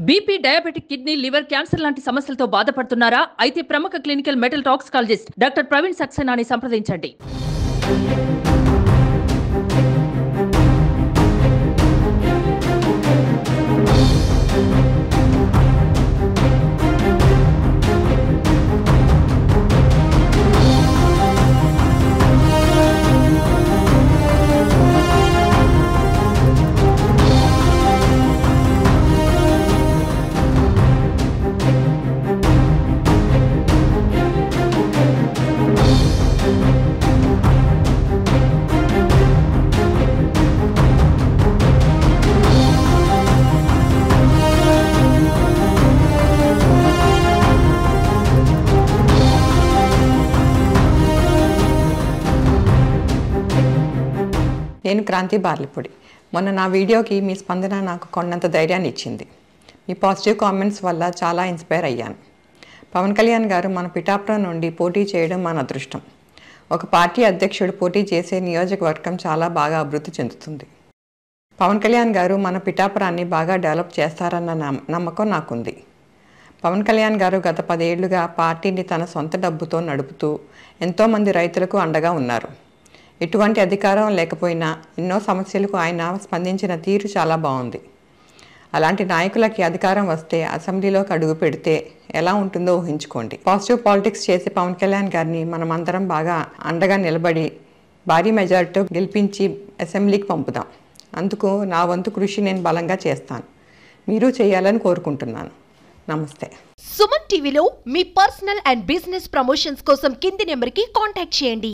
BP, diabetic, kidney, liver, cancer లాంటి సమస్యలతో బాధపడుతున్నారా? అయితే ప్రముఖ clinical metal toxicologist doctor Praveen సక్సేనాని సంప్రదించండి. నేను క్రాంతి బార్లిపొడి. మొన్న నా వీడియోకి మీ స్పందన నాకు కొండంత ధైర్యాన్ని ఇచ్చింది. మీ పాజిటివ్ కామెంట్స్ వల్ల చాలా ఇన్స్పైర్ అయ్యాను. పవన్ కళ్యాణ్ గారు మన పిఠాపురం నుండి పోటీ చేయడం మన అదృష్టం. ఒక పార్టీ అధ్యక్షుడు పోటీ చేసే నియోజకవర్గం చాలా బాగా అభివృద్ధి చెందుతుంది. పవన్ కళ్యాణ్ గారు మన పిఠాపురాన్ని బాగా డెవలప్ చేస్తారన్న నమ్మకం నాకుంది. పవన్ కళ్యాణ్ గారు గత 10 ఏళ్లుగా పార్టీని తన సొంత డబ్బుతో నడుపుతూ ఎంతోమంది రైతులకు అండగా ఉన్నారు. ఎటువంటి అధికారం లేకపోయినా ఎన్నో సమస్యలకు ఆయన స్పందించిన తీరు చాలా బాగుంది. అలాంటి నాయకులకి అధికారం వస్తే అసెంబ్లీలోకి అడుగు పెడితే ఎలా ఉంటుందో ఊహించుకోండి. పాజిటివ్ పాలిటిక్స్ చేసే పవన్ కళ్యాణ్ గారిని మనమందరం బాగా అండగా నిలబడి భారీ మెజారిటీతో గెలిపించి అసెంబ్లీకి పంపుదాం. అందుకు నా వంతు కృషి నేను బలంగా చేస్తాను. మీరు చేయాలని కోరుకుంటున్నాను. నమస్తే. సుమన్ టీవీలో మీ పర్సనల్ అండ్ బిజినెస్ ప్రమోషన్స్ కోసం కింది నెంబర్కి కాంటాక్ట్ చేయండి.